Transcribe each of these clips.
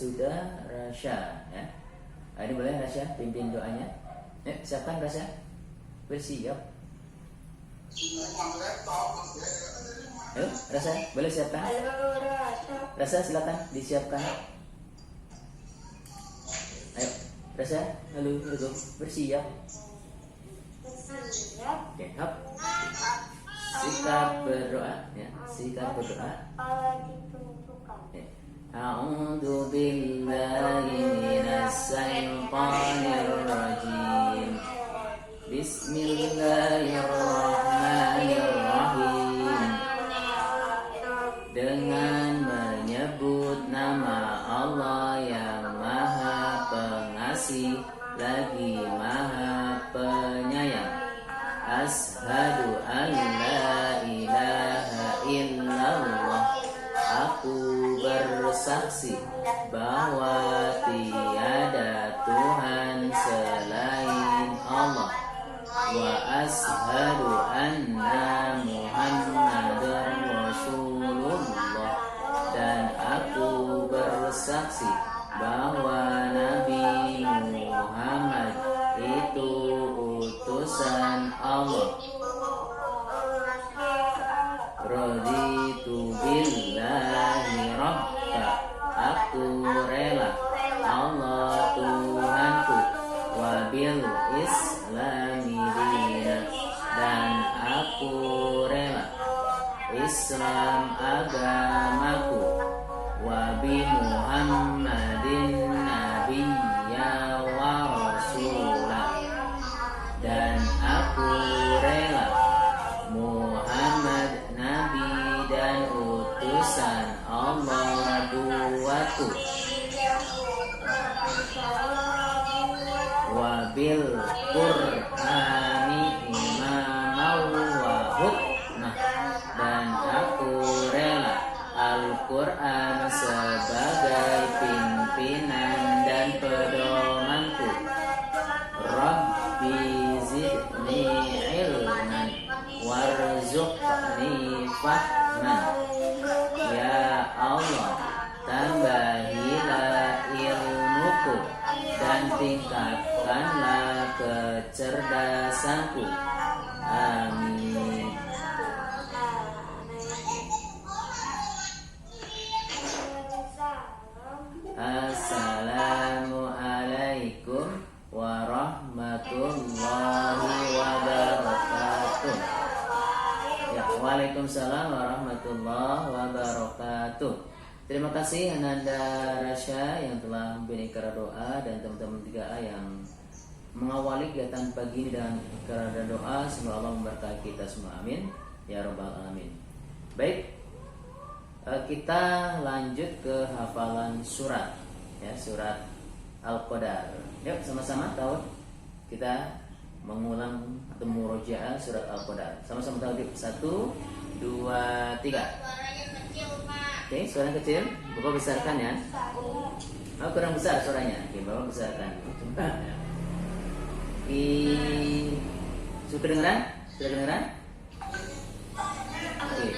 sudah Rasya ya. Ini boleh Rasya pimpin doanya. Siapkan Rasya. Bersiap. Ayo Rasya boleh siapkan. Rasya silakan disiapkan. Ayo Rasya, halo bersiap. Oke, hap. Sikap berdoa ya, sikap berdoa. A'udzu billahi minas syaitonir rajim. Bismillahirrahmanirrahim. Dengan menyebut nama Allah yang Maha Pengasih lagi Maha Penyayang. Asyhadu an la ilaha illallah. Aku bersaksi bahwa tiada Tuhan selain Allah. Wa asyhadu anna Muhammadar Rasulullah. Dan aku bersaksi bahwa Nabi Muhammad itu utusan Allah. Raditu billahi rabba. Aku rela Allah Tuhanku. Wabil islami dina. Dan aku rela Islam agamaku. Wabi Muhammadin nabiyya wa rasulah. Dan aku rela Muhammad nabi dan utusan Allah buatku. Wabil Qur'ani imamau wa hukmah. Dan aku rela Al-Quran sebagai pimpinan dan pedomanku. Rabbi zidni ilman warzuqni fahman. Ya Allah, tambahilah ilmuku dan tingkatkanlah kecerdasanku. Amin. Assalamualaikum warahmatullahi wabarakatuh. Ya, waalaikumsalam warahmatullahi wabarakatuh. Terima kasih Ananda Rasya yang telah memberi ikrar doa dan teman-teman 3A yang mengawali kegiatan pagi ini dengan ikrar dan doa. Semoga Allah memberkahi kita semua. Amin ya rabbal alamin. Baik, kita lanjut ke hafalan surat ya, surat Al-Qadar. Yuk sama-sama tahu kita mengulang atau murojaah surat Al-Qadar. Sama-sama tahu. 1, 2, 3. Oke, suara kecil, Bapak besarkan ya. Oh, kurang besar suaranya. Oke, Bapak besarkan. Sudah kedengeran? Sudah kedengeran? Oke.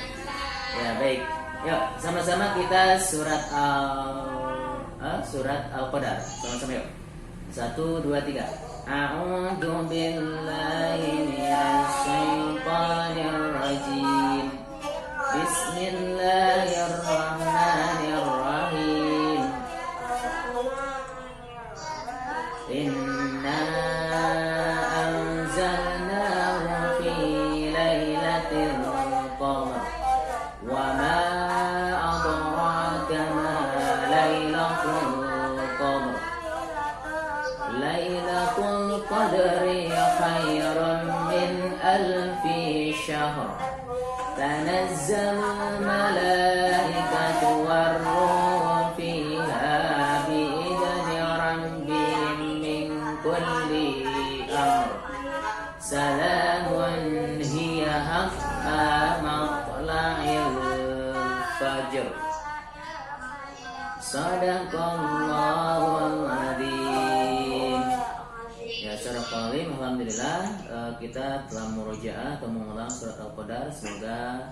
Ya, baik. Yuk, sama-sama kita surat Al-Qadar. Sama-sama yuk. 1, 2, 3. A'udzu billahi minasy syaithanir rajim. Bismillahirrahmanirrahim. Inna anzalnahu fi lailatul qadar. Wa ma adraka ma lailatul qadar. Lailatul qadri khairun min alfi syahr. تنزل الملائكة والروح فيها بإذن ربهم من كل أمر. سلام هي حتى مطلع الفجر. Sadaqallahul adzim. Ya, secara kalim alhamdulillah kita telah murojaah atau mengulang surat Al-Qadar. Semoga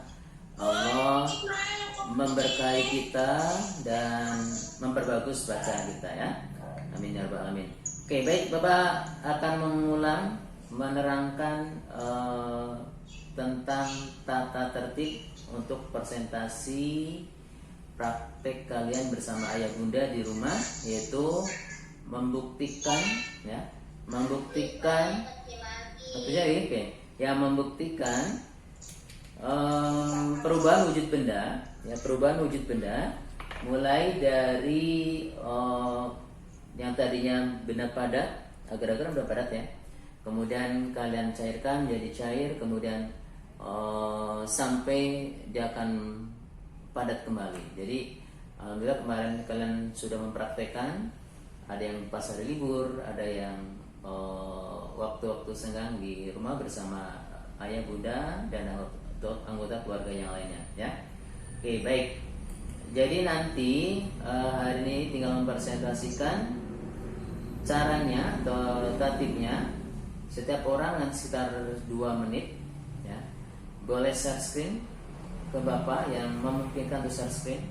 Allah memberkahi kita dan memperbagus bacaan kita ya. Amin ya rabbal alamin. Oke, baik, Bapak akan mengulang menerangkan tentang tata tertib untuk presentasi praktek kalian bersama ayah bunda di rumah, yaitu membuktikan perubahan wujud benda, mulai dari yang tadinya benda padat, agar-agar benda padat ya, kemudian kalian cairkan menjadi cair, kemudian sampai dia akan padat kembali. Jadi alhamdulillah kemarin kalian sudah mempraktekkan, ada yang pas hari libur, ada yang waktu-waktu senggang di rumah bersama ayah bunda dan anggota keluarga yang lainnya ya. Oke, baik. Jadi nanti hari ini tinggal mempresentasikan caranya atau tatipnya. Setiap orang nanti sekitar 2 menit ya. Boleh share screen ke Bapak yang memungkinkan untuk share screen,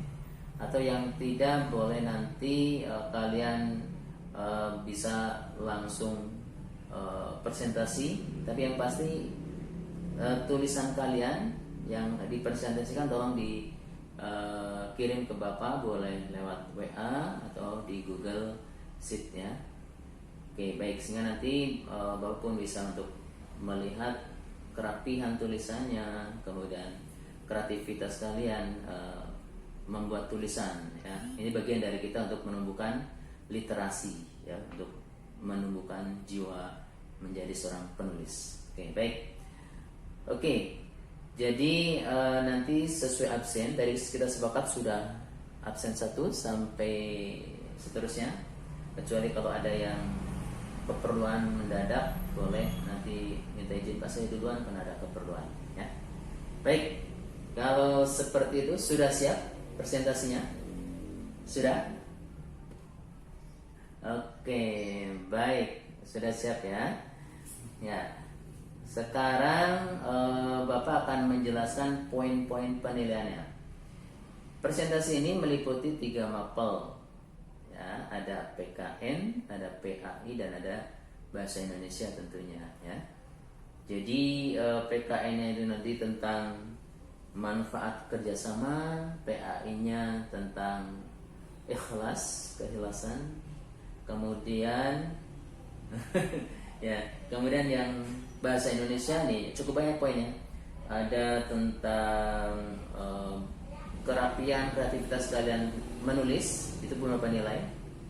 atau yang tidak boleh nanti kalian bisa langsung presentasi, tapi yang pasti tulisan kalian yang dipresentasikan tolong dikirim ke Bapak, boleh lewat WA atau di Google Sheet ya. Oke, baik, sehingga nanti Bapak pun bisa untuk melihat kerapihan tulisannya, kemudian kreativitas kalian membuat tulisan ya. Ini bagian dari kita untuk menumbuhkan literasi ya, untuk menumbuhkan jiwa menjadi seorang penulis. Oke, baik. Oke, jadi nanti sesuai absen, dari kita sepakat sudah absen 1 sampai seterusnya, kecuali kalau ada yang keperluan mendadak, boleh nanti minta izin Pak saya duluan karena ada keperluan ya. Baik, kalau seperti itu sudah siap presentasinya? Sudah? Oke, baik, sudah siap ya. Ya, sekarang Bapak akan menjelaskan poin-poin penilaiannya. Presentasi ini meliputi 3 mapel. Ya, ada PKN, ada PAI, dan ada bahasa Indonesia tentunya ya. Jadi PKN-nya itu nanti tentang manfaat kerjasama, PAI-nya tentang keikhlasan, kemudian ya, kemudian yang bahasa Indonesia nih cukup banyak poinnya. Ada tentang kerapian kreativitas kalian menulis, itu pun Bapak nilai.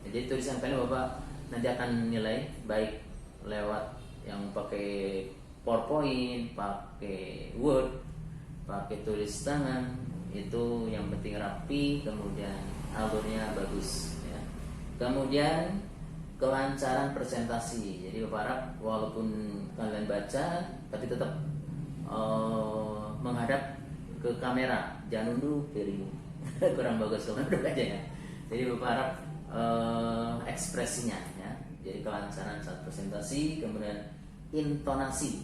Jadi tulisan kalian Bapak nanti akan nilai, baik lewat yang pakai PowerPoint, pakai Word, pakai tulis tangan, itu yang penting rapi, kemudian alurnya bagus ya. Kemudian kelancaran presentasi. Jadi Bapak harap walaupun kalian baca, tapi tetap menghadap ke kamera, jangan nunduk piring kurang bagus kalau nunduk aja ya. Jadi Bapak harap ekspresinya ya. Jadi kelancaran saat presentasi, kemudian intonasi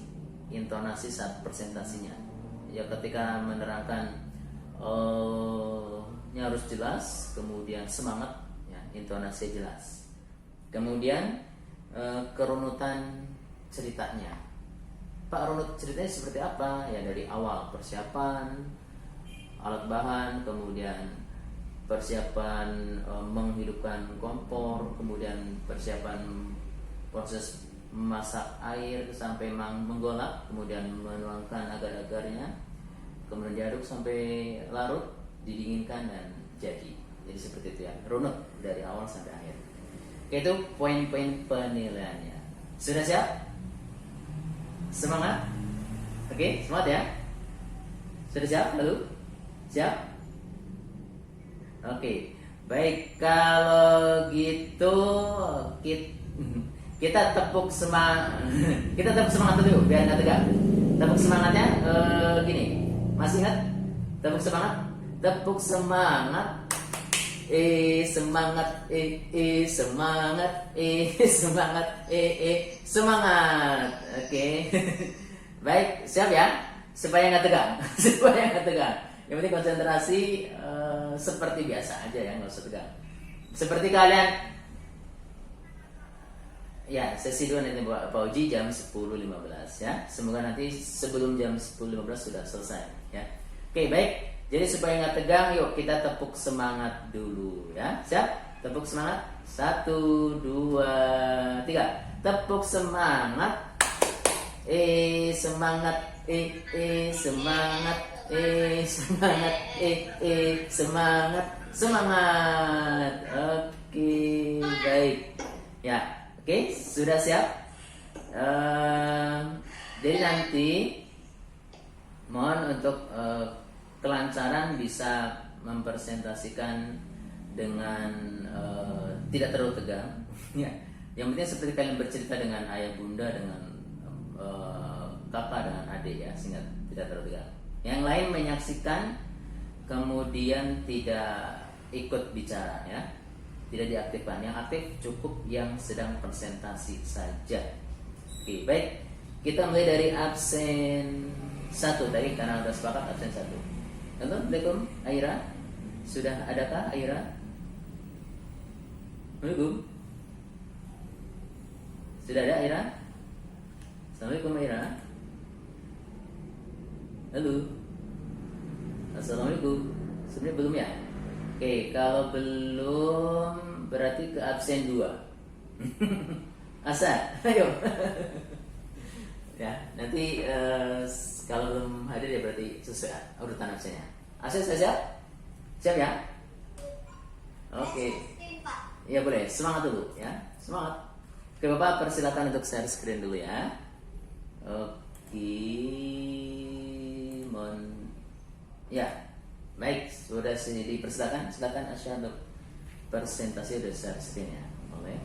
saat presentasinya. Ya, ketika menerangkan harus jelas, kemudian semangat ya, intonasi jelas. Kemudian kerunutan ceritanya. Pak, runut ceritanya seperti apa? Ya, dari awal persiapan alat bahan, kemudian persiapan menghidupkan kompor, kemudian persiapan proses memasak air sampai menggolak, kemudian menuangkan agar-agarnya, kemudian diaduk sampai larut, didinginkan dan jadi. Jadi seperti itu ya, runut dari awal sampai akhir. Itu poin-poin penilaiannya. Sudah siap? Semangat? Oke, semangat ya. Sudah siap? Lalu? Siap? Oke, baik, kalau gitu kita tepuk semangat. Kita tepuk semangat dulu biar nggak tegak. Tepuk semangatnya gini. Masih ingat? Tepuk semangat. Tepuk semangat. Semangat. Semangat. Semangat. Semangat. Oke. Baik, siap ya? Supaya nggak tegang. Supaya nggak tegang. Yang penting konsentrasi seperti biasa aja ya, nggak usah tegang. Seperti kalian ya, sesi 2 nanti Pak Uji jam 10.15 ya. Semoga nanti sebelum jam 10.15 sudah selesai ya. Oke, baik. Jadi supaya nggak tegang, yuk kita tepuk semangat dulu ya. Siap? Tepuk semangat. 1, 2, 3. Tepuk semangat. Semangat. Semangat. Semangat. Semangat. Semangat. Oke, baik. Ya, oke, sudah siap. Jadi nanti mohon untuk kelancaran bisa mempresentasikan dengan tidak terlalu tegang. Ya, yang penting seperti kalian bercerita dengan ayah bunda, dengan kakak, dengan adik ya, sehingga tidak terlalu tegang. Yang lain menyaksikan kemudian tidak ikut bicara ya, tidak diaktifkan. Yang aktif cukup yang sedang presentasi saja. Oke, baik. Kita mulai dari absen 1 tadi karena sudah sepakat absen 1. Assalamualaikum, Aira. Sudah adakah Aira? Assalamualaikum. Sudah ada Aira? Assalamualaikum Aira. Halo. Assalamualaikum. Sebenarnya belum ya? Oke, kalau belum berarti ke absen 2. Asa, ayo. Ya, nanti kalau belum hadir ya berarti sesuai urutan absennya. Asa siap? Siap ya? Oke. Ya boleh, semangat dulu ya. Semangat. Oke Bapak, persilakan untuk share screen dulu ya. Oke. Ya, baik, sudah sini dipersilakan. Silakan Asya untuk presentasi udah share screen ya. Boleh.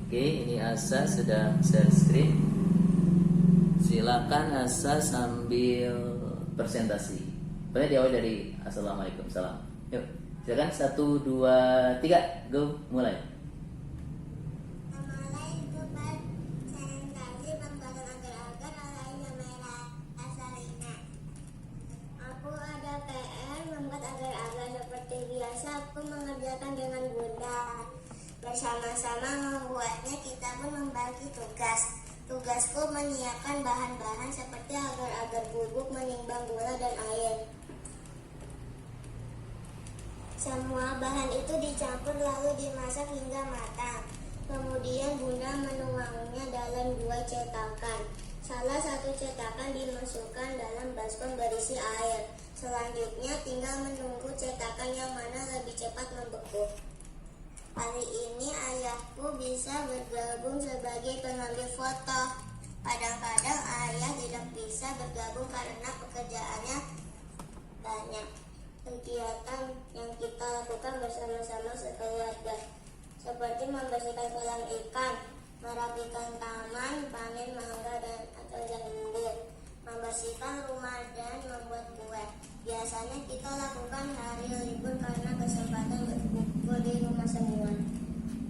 Oke, ini Asa sudah share screen. Silakan Asa sambil presentasi. Boleh diawali dari Assalamualaikum salam. Yuk, silakan 1, 2, 3, go, mulai. Aku ada PR membuat agar-agar seperti biasa. Aku mengerjakan dengan bunda. Bersama-sama membuatnya, kita pun membagi tugas. Tugasku menyiapkan bahan-bahan seperti agar-agar bubuk, menimbang gula dan air. Semua bahan itu dicampur lalu dimasak hingga matang. Kemudian bunda menuangnya dalam 2 cetakan. Salah satu cetakan dimasukkan dalam baskom berisi air. Selanjutnya tinggal menunggu cetakan yang mana lebih cepat membeku. Hari ini ayahku bisa bergabung sebagai pengambil foto. Kadang-kadang ayah tidak bisa bergabung karena pekerjaannya banyak. Kegiatan yang kita lakukan bersama-sama sekeluarga seperti membersihkan kolam ikan, merapikan taman, panen mangga dan atau jambu, membersihkan rumah dan membuat kue. Biasanya kita lakukan hari libur karena kesempatan berkumpul di rumah semua.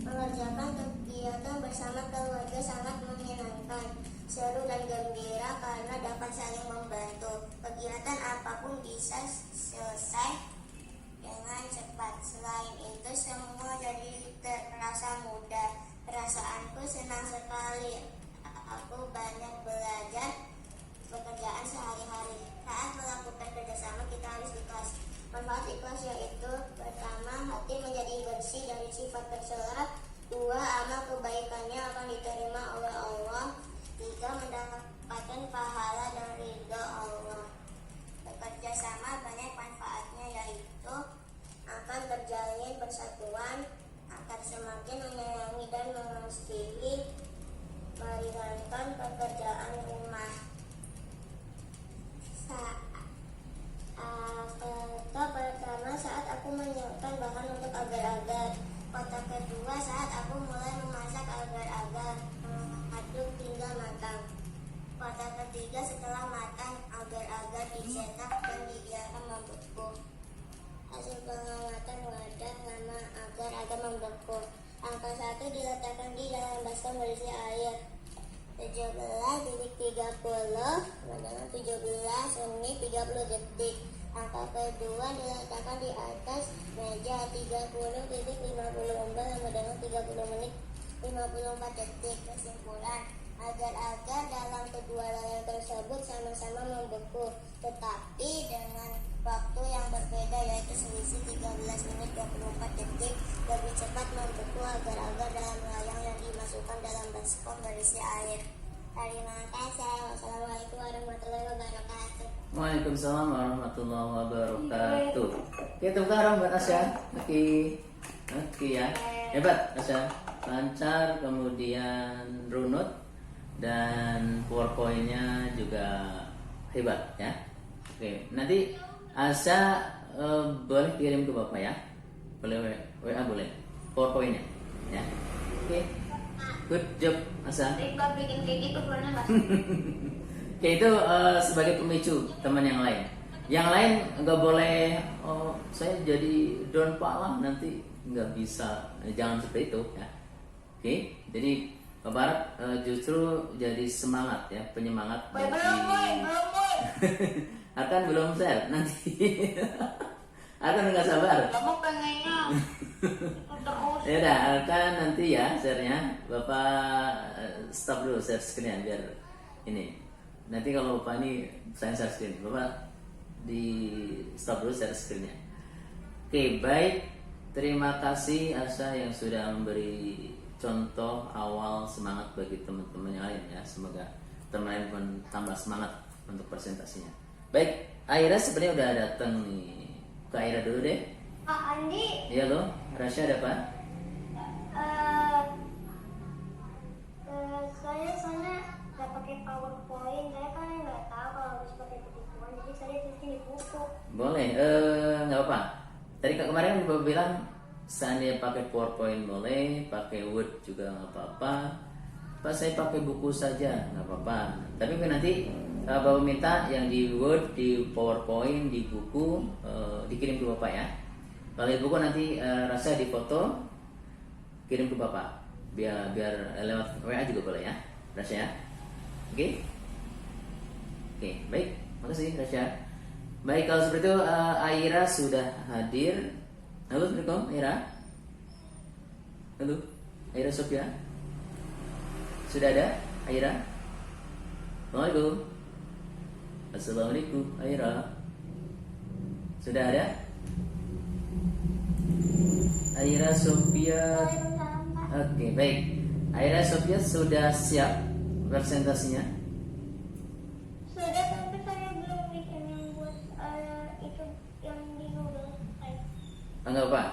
Mengerjakan kegiatan bersama keluarga sangat menyenangkan, seru dan gembira karena dapat saling membantu. Kegiatan apapun bisa selesai dengan cepat. Selain itu semua jadi terasa mudah. Perasaanku senang sekali. Aku banyak belajar pekerjaan sehari-hari. Saat melakukan kerjasama kita harus ikhlas. Manfaat ikhlas yaitu pertama, hati menjadi bersih dari sifat tercela. 2, amal kebaikannya akan diterima oleh Allah. 3, mendapatkan pahala dan ridha Allah. Bekerja sama banyak manfaatnya yaitu akan terjalin persatuan, akan semakin menyayangi dan mengasihi, meringankan pekerjaan rumah. Kota pertama saat aku menyiapkan bahan untuk agar-agar. Kota kedua saat aku mulai memasak agar-agar, mengaduk hingga matang. Kota ketiga setelah matang, agar-agar dicetak dan dibiarkan membeku. Hasil pengamatan wadah nama agar-agar membeku. Angka 1 diletakkan di dalam baskom berisi air. 17:30 dengan 17 menit 30 detik. Angka kedua diletakkan di atas meja 30.54 sama dengan 30 menit 54 detik. Kesimpulan, agar-agar dalam kedua layar tersebut sama-sama membeku, tetapi dengan waktu yang berbeda, yaitu selisih 13 menit 24 detik. Lebih cepat membeku agar-agar dalam layar yang dimasukkan dalam baskom berisi air. Terima kasih. Wassalamualaikum warahmatullahi wabarakatuh. Waalaikumsalam warahmatullahi wabarakatuh. Oke, tepuk tangan buat Asya. Oke ya, hebat Asya, lancar, kemudian runut dan PowerPoint-nya juga hebat ya. Oke, nanti Asya boleh kirim ke Bapak ya, boleh WA boleh, PowerPoint-nya ya. Oke, good job Asya. Iqbal bikin kayak gitu pernah nggak? Oke, itu sebagai pemicu teman yang lain. Yang lain nggak boleh, oh saya jadi down pak lah nanti, nggak bisa, jangan seperti itu ya. Oke, jadi Pak Barat justru jadi semangat ya, penyemangat bagi akan belum share nanti. Akan nggak sabar. Kamu pengennya terus. Ya udah, akan nanti ya share-nya. Bapak stop dulu share screen biar ini. Nanti kalau Bapak ini saya share screen, Bapak di stop dulu share screen-nya. Oke, baik. Terima kasih Asya yang sudah memberi contoh awal semangat bagi teman-teman yang lain ya. Semoga teman lain pun tambah semangat untuk presentasinya. Baik, Aira sebenarnya udah datang nih. Ke Aira dulu deh. Pak Andi. Iya loh, Rasya ada apa? Saya soalnya nggak pakai PowerPoint. Saya kan nggak tahu kalau harus pakai begituan. Jadi saya tulis di buku. Boleh, nggak apa. Tadi kemarin Bapak bilang seandainya pakai PowerPoint boleh, pakai Word juga nggak apa-apa. Pak saya pakai buku saja nggak apa-apa. Tapi nanti Bapak minta yang di Word, di PowerPoint, di buku dikirim ke Bapak ya. Kalau di buku nanti Rasya di foto kirim ke Bapak. Biar lewat WA juga boleh ya, Rasya ya. Oke? Oke, baik. Makasih Rasya. Baik, kalau seperti itu Aira sudah hadir. Halo, Assalamualaikum Aira. Halo, Aira Sofia. Sudah ada Aira? Assalamualaikum. Assalamualaikum Aira. Sudah ada? Aira Sofia. Oke, baik. Aira Sofia sudah siap presentasinya? Sudah, tapi saya belum bikin yang buat itu yang di Google. Enggak apa.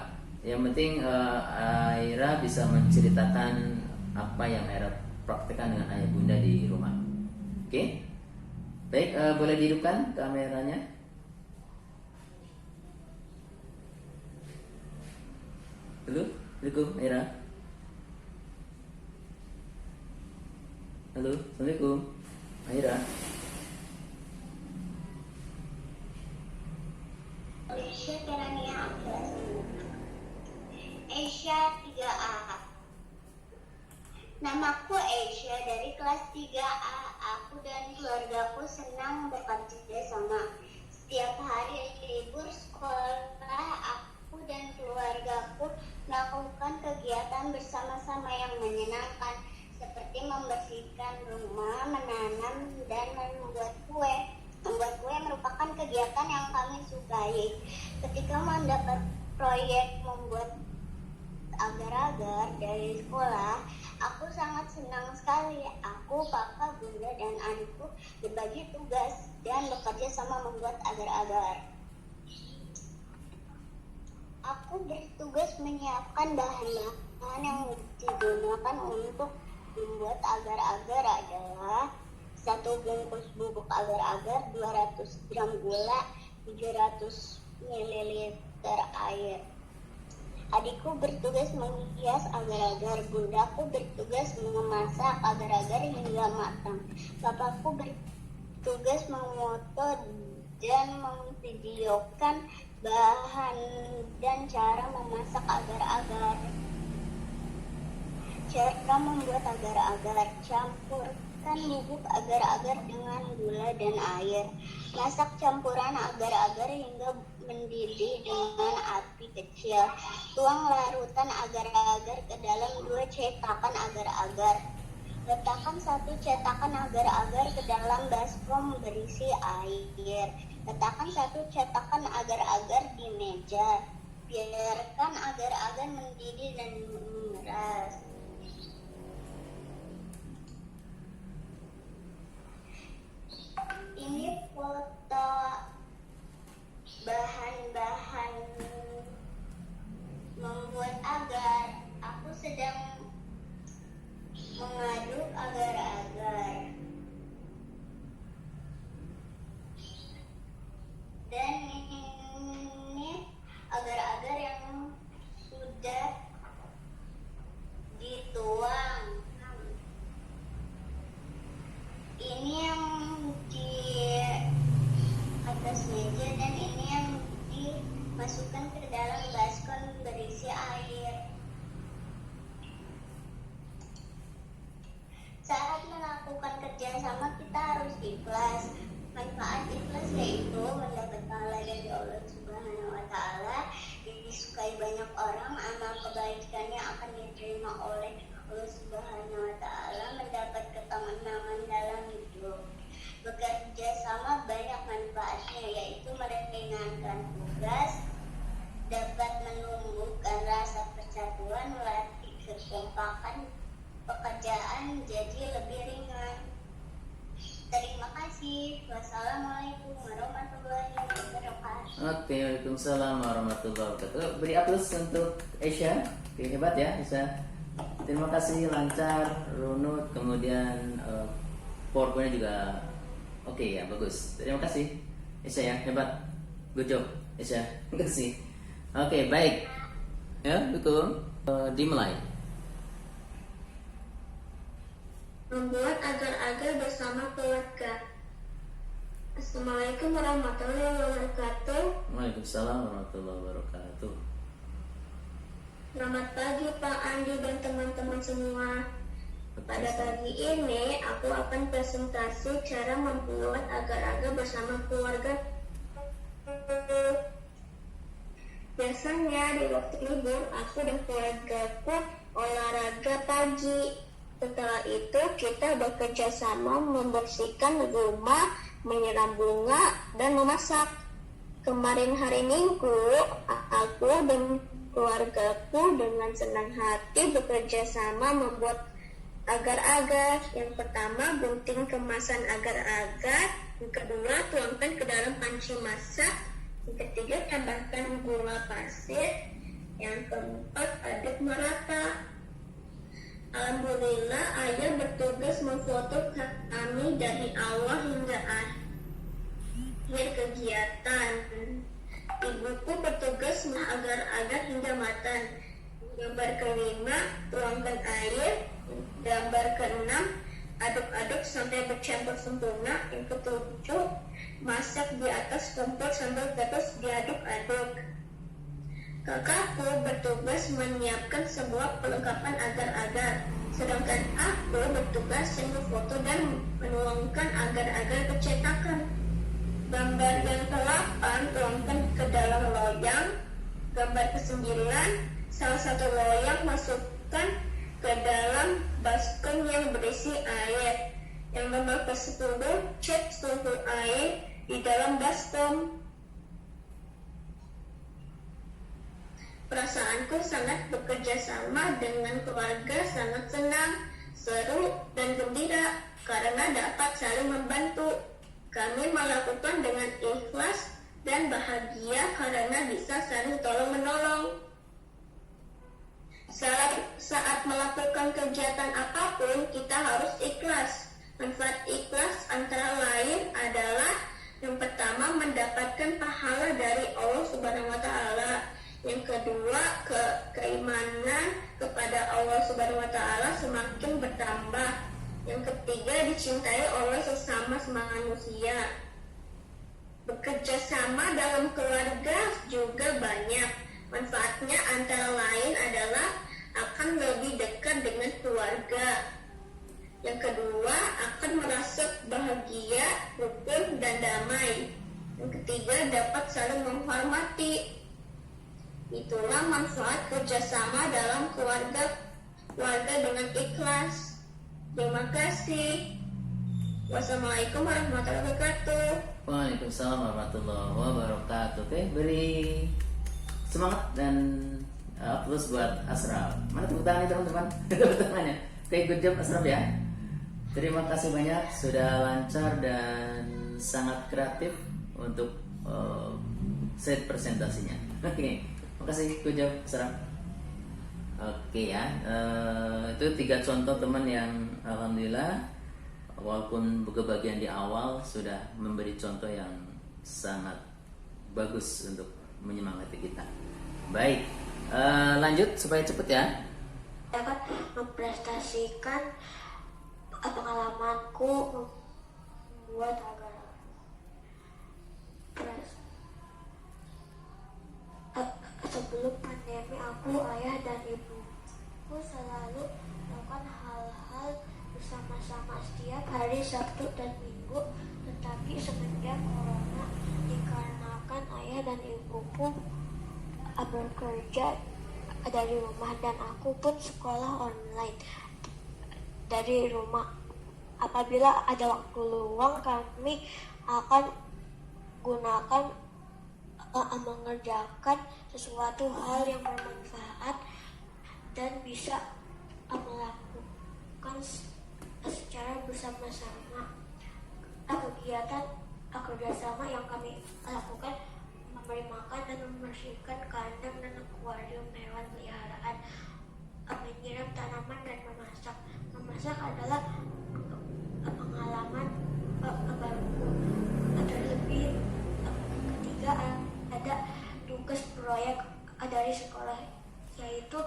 Yang penting Aira bisa menceritakan apa yang Aira praktekkan dengan ayah bunda di rumah. Oke? Baik, boleh dihidupkan kameranya. Halo, Assalamualaikum Aira. Halo, Assalamualaikum Aira. Aisyah Terania Aklas. Aisyah 3A. Namaku Aisyah dari kelas 3A. Aku dan keluargaku senang bekerja sama. Setiap hari libur sekolah, aku dan keluargaku melakukan kegiatan bersama-sama yang menyenangkan, seperti membersihkan rumah, menanam, dan membuat kue. Membuat kue merupakan kegiatan yang kami sukai. Ketika mendapat proyek membuat agar-agar dari sekolah, aku sangat senang sekali. Aku, kakak, bunda, dan adikku berbagi tugas dan bekerja sama membuat agar-agar. Aku bertugas menyiapkan bahan-bahan yang digunakan untuk membuat agar-agar adalah 1 bungkus bubuk agar-agar, 200 gram gula, 700 ml air. Adikku bertugas menghias agar-agar, bundaku bertugas memasak agar-agar hingga matang. Bapakku bertugas memoto dan memvideokan bahan dan cara memasak agar-agar. Cara membuat agar-agar: campur Panaskan bubuk agar-agar dengan gula dan air. Masak campuran agar-agar hingga mendidih dengan api kecil. Tuang larutan agar-agar ke dalam 2 cetakan agar-agar. Letakkan 1 cetakan agar-agar ke dalam baskom berisi air. Letakkan 1 cetakan agar-agar di meja. Biarkan agar-agar mendidih dan memeras. Ini foto bahan-bahan membuat agar. Aku sedang mengaduk agar-agar. Dan ini agar-agar yang sudah dituang. Ini yang di atas meja dan ini yang dimasukkan ke dalam baskom berisi air. Saat melakukan kerjasama kita harus ikhlas. Manfaat ikhlas yaitu mendapat pahala dari Allah Subhanahu wa Ta'ala, disukai banyak orang, amal kebaikannya akan diterima oleh Allah Subhanahu wa Ta'ala, mendapat ketenangan dalam hidup. Bekerja sama banyak manfaatnya, yaitu meringankan tugas, dapat menumbuhkan rasa persatuan, melatih kekompakan, pekerjaan jadi lebih ringan. Terima kasih. Wassalamualaikum warahmatullahi wabarakatuh. Oke, waalaikumsalam warahmatullahi wabarakatuh. Beri aplaus untuk Aisyah. Oke, hebat ya Aisyah. Terima kasih, lancar, runut, kemudian PowerPoint-nya juga oke ya, bagus. Terima kasih Aisyah ya, hebat. Good job Aisyah. Terima kasih. Oke, baik. Ya, betul. Dimulai. Membuat agar-agar bersama keluarga. Assalamualaikum warahmatullahi wabarakatuh. Waalaikumsalam warahmatullahi wabarakatuh. Selamat pagi Pak Andi dan teman-teman semua. Pada pagi ini aku akan presentasi cara membuat agar-agar bersama keluarga. Biasanya di waktu libur aku dan keluargaku olahraga pagi. Setelah itu kita bekerja sama membersihkan rumah, menyiram bunga, dan memasak. Kemarin hari Minggu, aku dan keluargaku dengan senang hati bekerja sama membuat agar-agar. Yang pertama, gunting kemasan agar-agar. Yang kedua, tuangkan ke dalam panci masak. Yang ketiga, tambahkan gula pasir. Yang keempat, aduk merata. Alhamdulillah, ayah bertugas memfoto kami dari awal hingga akhir kegiatan. Ibuku bertugas agar-agar hingga matang. Gambar kelima, tuangkan air. Gambar keenam, aduk-aduk sampai bercampur sempurna. Yang ketujuh, masak di atas kompor sambil terus diaduk-aduk. Kakakku bertugas menyiapkan sebuah perlengkapan agar-agar, sedangkan aku bertugas memfoto dan menuangkan agar-agar ke cetakan. Gambar yang ke-8 tuangkan ke dalam loyang. Gambar ke-9, salah satu loyang masukkan ke dalam baskom yang berisi air. Yang nomor ke-10, cek suhu air di dalam baskom. Perasaanku sangat bekerja sama dengan keluarga, sangat senang, seru, dan gembira karena dapat saling membantu. Kami melakukan dengan ikhlas dan bahagia karena bisa saling tolong-menolong. Saat melakukan kegiatan apapun, kita harus ikhlas. Manfaat ikhlas antara lain adalah yang pertama, mendapatkan pahala dari Allah Subhanahu wa Ta'ala. Yang kedua, keimanan kepada Allah Subhanahu wa Ta'ala semakin bertambah. Yang ketiga, dicintai oleh sesama manusia. Bekerja sama dalam keluarga juga banyak. Manfaatnya antara lain adalah akan lebih dekat dengan keluarga. Yang kedua, akan merasa bahagia, rukun, dan damai. Yang ketiga, dapat saling menghormati. Itulah manfaat kerjasama dalam keluarga dengan ikhlas. Terima kasih. Wassalamualaikum warahmatullahi wabarakatuh. Waalaikumsalam warahmatullahi wabarakatuh. Oke, beri semangat dan plus buat Asraf. Mana tepuk tangannya teman-teman? Tepuk tangannya. Oke, good job Asraf ya. Terima kasih banyak sudah lancar dan sangat kreatif untuk set presentasinya. Oke, makasih, good job Asraf. Oke ya, itu 3 contoh teman yang alhamdulillah walaupun kebagian di awal sudah memberi contoh yang sangat bagus untuk menyemangati kita. Baik, lanjut supaya cepet ya. Dapat mempresentasikan pengalamanku membuat agar sebelum pandemi aku, ayah dan ibuku selalu melakukan hal-hal bersama-sama setiap hari Sabtu dan Minggu. Tetapi semenjak corona, dikarenakan ayah dan ibuku bekerja dari rumah dan aku pun sekolah online dari rumah. Apabila ada waktu luang, kami akan gunakan mengerjakan sesuatu hal yang bermanfaat dan bisa melakukan secara bersama-sama. Kegiatan kerjasama yang kami lakukan memberi makan dan membersihkan kandang dan akuarium hewan peliharaan, menyiram tanaman dan memasak. Memasak adalah pengalaman baruku. Terlebih ketiga, ada tugas proyek dari sekolah, yaitu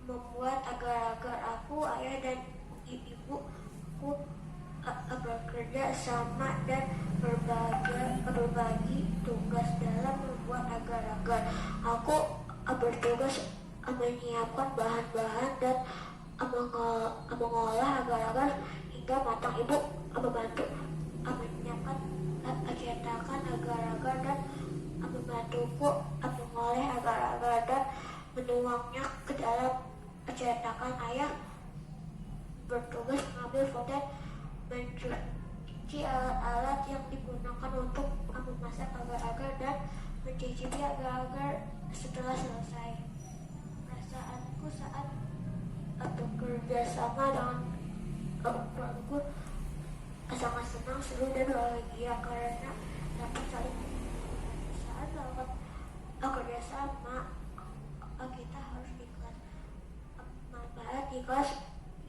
membuat agar-agar aku, ayah dan ibuku bekerja sama dan berbagi tugas dalam membuat agar-agar. Aku bertugas menyiapkan bahan-bahan dan mengolah agar-agar hingga matang. Ibu membantu menyiapkan cetakan agar-agar dan membantuku mengolah agar-agar dan menuangnya ke dalam cetakan. Ayah bertugas mengambil foto, mencuci alat-alat yang digunakan untuk memasak agar-agar dan mencicipi agar-agar setelah selesai. Perasaanku saat bekerja sama dengan keluargaku sangat senang, seru dan bahagia karena dapat saling saat dapat kerja sama. Kita harus ikhlas. Manfaat ikhlas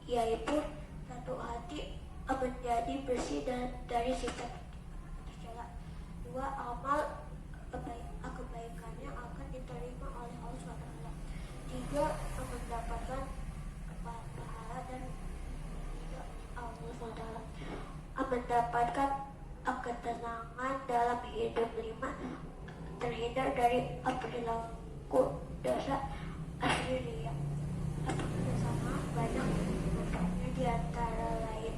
yaitu satu hati menjadi bersih dari sifat tercela. 2. Amal kebaikannya akan diterima oleh Allah SWT. 3. Mendapatkan pahala dan Allah SWT. Mendapatkan ketenangan dalam hidup. 5. Terhindar dari perilaku dosa asli. Bersama banyak manfaatnya, di antara lain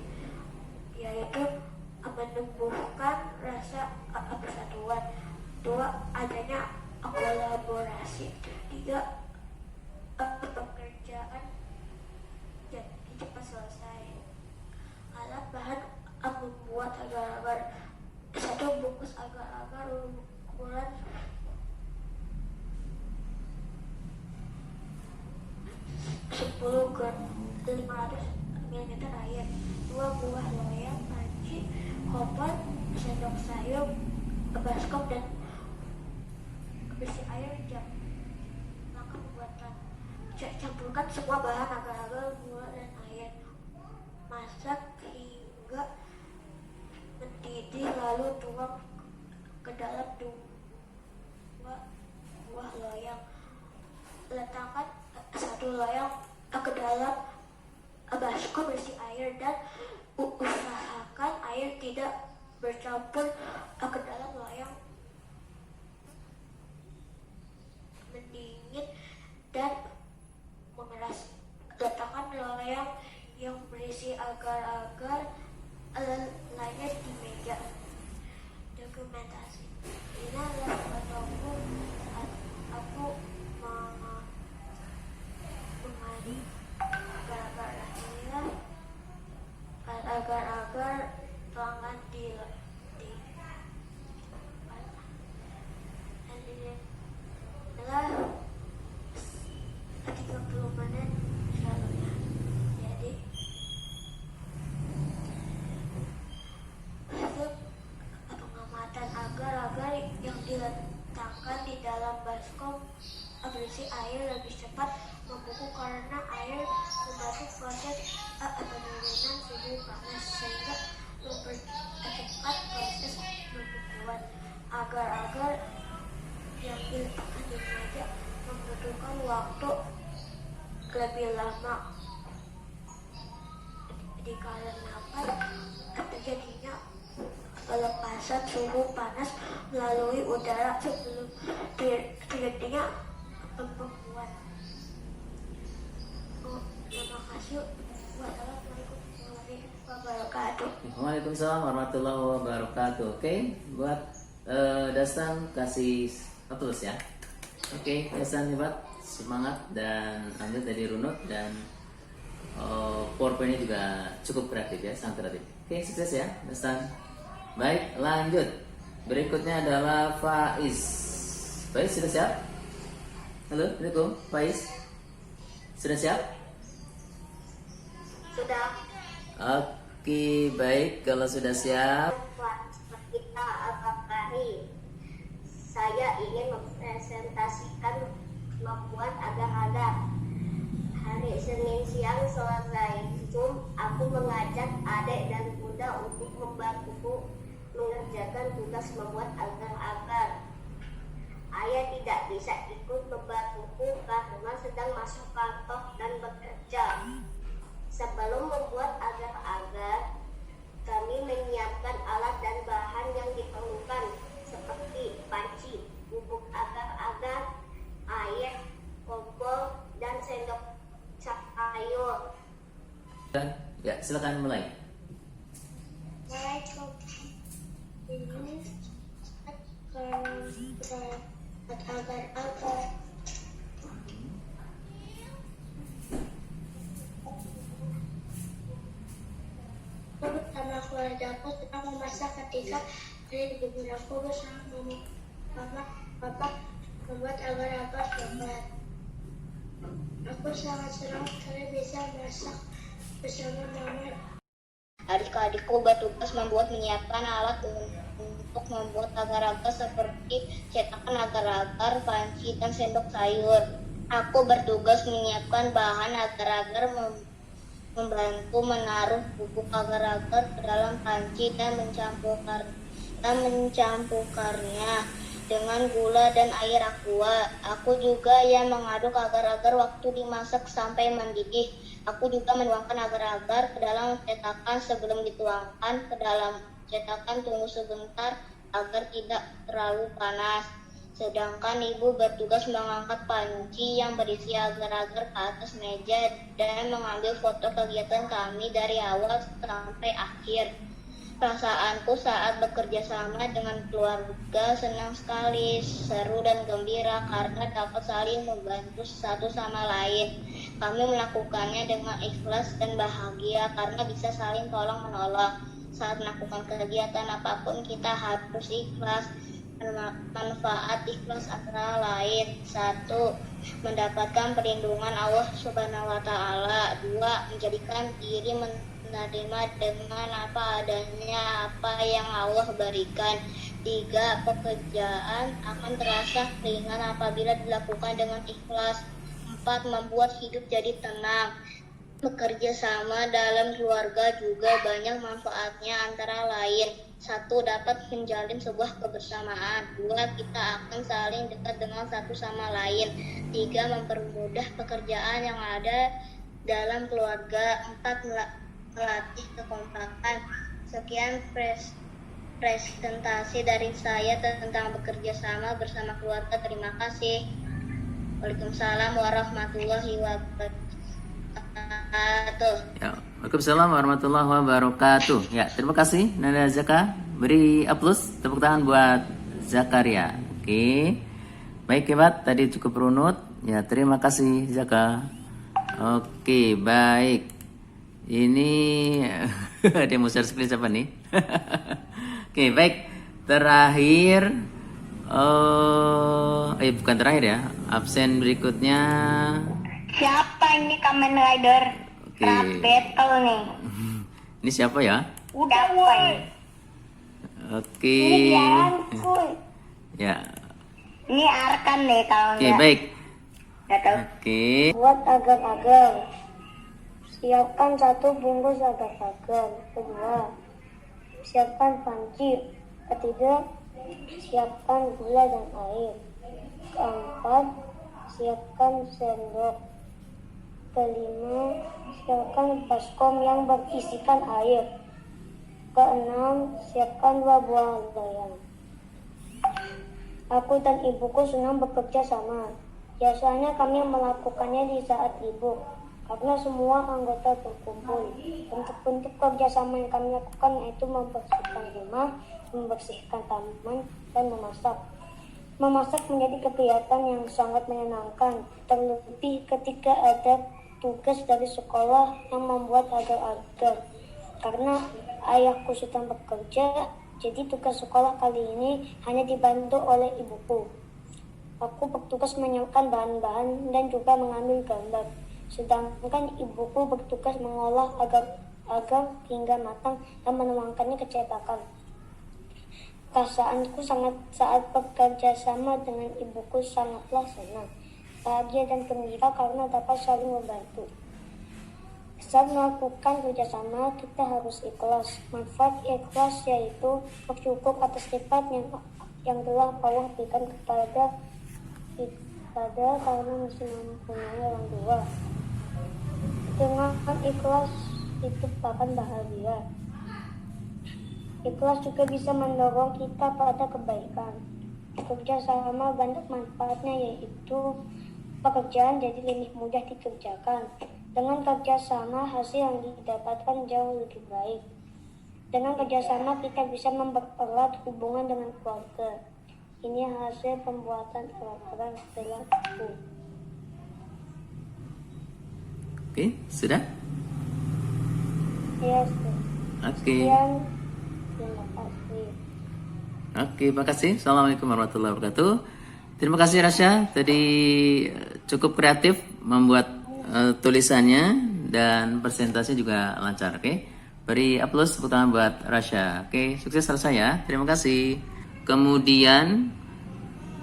yaitu menumbuhkan rasa persatuan. 2. Adanya kolaborasi. 3. Pekerjaan jadi cepat selesai. Alat bahan membuat agar-agar. 1 bungkus agar-agar ukuran 10 gram 500 ml air. 2 buah loyang, panci, koper, sendok sayur, baskom dan bersih air jam. Langkah pembuatan: campurkan semua bahan agar-agar, gula dan air. Masak hingga mendidih, lalu tuang ke dalam 2 buah loyang. Letakkan 1 loyang ke dalam baskom berisi air dan usahakan air tidak bercampur ke dalam loyang. Mendingin dan mengeras. Letakkan loyang yang berisi agar-agar mikroskop berisi air lebih cepat membeku karena air membantu proses penurunan suhu panas sehingga mempercepat proses pembekuan. Agar-agar yang diletakkan di meja membutuhkan waktu lebih lama dikarenakan terjadinya pelepasan suhu panas melalui udara sebelum terjadinya pembekuan. Terima kasih. Wassalamualaikum warahmatullahi wabarakatuh. Waalaikumsalam warahmatullahi wabarakatuh. Oke, buat Dastan kasih tulis ya. Oke, Dastan hebat, semangat dan ambil dari runut dan PowerPoint-nya juga cukup kreatif ya, sangat kreatif. Oke, sukses ya, Dastan. Baik, lanjut. Berikutnya adalah Faiz. Faiz sudah siap? Halo, Assalamualaikum, Faiz. Sudah siap? Sudah. Oke, baik. Kalau sudah siap, Kita Al-Fakari. Saya ingin mempresentasikan membuat agar-agar. Hari Senin siang selesai Zoom, aku mengajak adik dan bunda untuk membantuku mengerjakan tugas membuat agar-agar. Ayah tidak bisa ikut membantuku karena sedang masuk kantor dan bekerja. Sebelum membuat agar-agar, kami menyiapkan alat dan bahan yang diperlukan seperti panci, bubuk agar-agar, air, kompor, dan sendok sayur. ya silakan mulai. Ini agar-agar. Bersama keluargaku sedang memasak ketika dari ibuku bersama mama papa membuat agar-agar coklat. Aku sangat senang karena bisa masak bersama mama. Adik-adikku bertugas menyiapkan alat untuk membuat agar-agar seperti cetakan agar-agar, panci, dan sendok sayur. Aku bertugas menyiapkan bahan agar-agar, membantu menaruh bubuk agar-agar ke dalam panci dan mencampukannya dengan gula dan air aqua. Aku juga yang mengaduk agar-agar waktu dimasak sampai mendidih. Aku juga menuangkan agar-agar ke dalam cetakan sebelum dituangkan ke dalam cetakan. Tunggu sebentar agar tidak terlalu panas. Sedangkan ibu bertugas mengangkat panci yang berisi agar-agar ke atas meja dan mengambil foto kegiatan kami dari awal sampai akhir. Perasaanku saat bekerja sama dengan keluarga senang sekali, seru dan gembira karena dapat saling membantu satu sama lain. Kami melakukannya dengan ikhlas dan bahagia karena bisa saling tolong-menolong. Saat melakukan kegiatan apapun kita harus ikhlas. Manfaat ikhlas antara lain: 1. Mendapatkan perlindungan Allah Subhanahu wa Ta'ala. 2. Menjadikan diri menerima dengan apa adanya apa yang Allah berikan. 3. Pekerjaan akan terasa ringan apabila dilakukan dengan ikhlas. 4. Membuat hidup jadi tenang. Bekerja sama dalam keluarga juga banyak manfaatnya, antara lain: 1. Dapat menjalin sebuah kebersamaan. 2. Kita akan saling dekat dengan satu sama lain. 3. Mempermudah pekerjaan yang ada dalam keluarga. 4. Melatih kekompakan. Sekian presentasi dari saya tentang bekerja sama bersama keluarga. Terima kasih. Waalaikumsalam warahmatullahi wabarakatuh. Ya, Waalaikumsalam warahmatullahi wabarakatuh. Ya, terima kasih Nanda Zaka. Beri aplaus, tepuk tangan buat Zakaria. Oke. Baik, hebat. Tadi cukup runut. Ya, terima kasih Zaka. Oke, baik. Ini ada yang mau share screen siapa nih? Oke, baik. Terakhir bukan terakhir ya. Absen berikutnya. Siapa ini Kamen Rider? Oke. Battle nih. Ini siapa ya? Udah woi. Oke. Ini Bianku. Ya. Ini arkan deh kalau Oke, baik. nggak tahu. Oke. Buat agar-agar. Siapkan 1 bungkus agar-agar. Kedua, siapkan panci. Ketiga, siapkan gula dan air. Keempat, siapkan sendok. Kelima, siapkan baskom yang berisikan air. Keenam, siapkan 2 buah layang. Aku dan ibuku senang bekerja sama. Biasanya kami melakukannya di saat libur, karena semua anggota berkumpul. Bentuk-bentuk kerjasama yang kami lakukan yaitu membersihkan rumah, membersihkan taman, dan memasak. Memasak menjadi kegiatan yang sangat menyenangkan, terlebih ketika ada tugas dari sekolah yang membuat agar-agar. Karena ayahku sedang bekerja, jadi tugas sekolah kali ini hanya dibantu oleh ibuku. Aku bertugas menyiapkan bahan-bahan dan juga mengambil gambar. Sedangkan ibuku bertugas mengolah agar hingga matang dan menuangkannya ke cetakan. Perasaanku saat bekerja sama dengan ibuku sangatlah senang, bahagia dan gembira karena dapat saling membantu. Saat melakukan kerjasama, kita harus ikhlas. Manfaat ikhlas yaitu bersyukur atas nikmat yang telah Allah berikan kepada karena masih mempunyai orang tua. Dengan ikhlas hidup akan bahagia. Ikhlas juga bisa mendorong kita pada kebaikan. Kerjasama banyak manfaatnya yaitu pekerjaan jadi lebih mudah dikerjakan. Dengan kerjasama, hasil yang didapatkan jauh lebih baik. Dengan kerjasama, kita bisa mempererat hubungan dengan keluarga. Ini hasil pembuatan orang-orang setelah itu. Oke, sudah? Ya, sudah. Oke. Sekian. Terima kasih. Oke, makasih. Assalamualaikum warahmatullahi wabarakatuh. Terima kasih Rasya. Tadi cukup kreatif membuat tulisannya dan presentasinya juga lancar. Oke, beri aplaus tepuk tangan buat Rasya. Oke, sukses Rasya ya. Terima kasih. Kemudian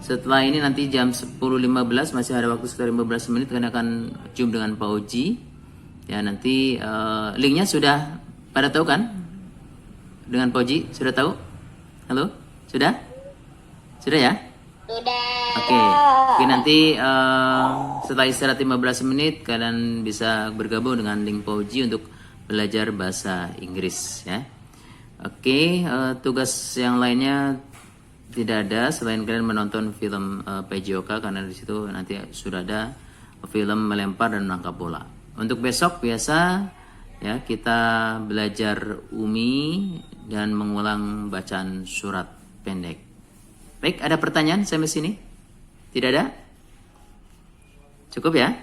setelah ini nanti jam 10.15 masih ada waktu sekitar 15 menit karena akan zoom dengan Pak Oji. Ya, nanti linknya sudah pada tahu kan? Dengan Pak Oji sudah tahu? Halo? Sudah? Sudah ya? Sudah. Oke, nanti setelah istirahat 15 menit kalian bisa bergabung dengan link Pak Oji untuk belajar bahasa Inggris ya. Oke, tugas yang lainnya tidak ada selain kalian menonton film PJOK karena di situ nanti sudah ada film melempar dan menangkap bola. Untuk besok biasa ya kita belajar Umi dan mengulang bacaan surat pendek. Baik, ada pertanyaan sampai sini? Tidak ada? Cukup ya?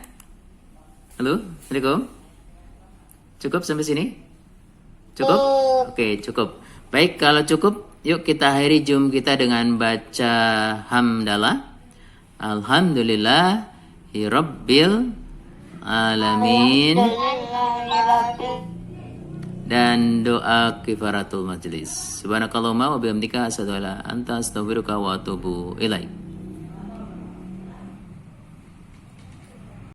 Halo, Assalamualaikum. Cukup sampai sini? Cukup? Oke, cukup. Baik, kalau cukup, yuk kita akhiri Zoom kita dengan baca hamdalah. Alhamdulillah Rabbil Alamin. Dan doa kifaratul majlis. Subhanakallahumma wa bihamdika asyhadu an la ilaha illa anta astaghfiruka wa atubu ilaik.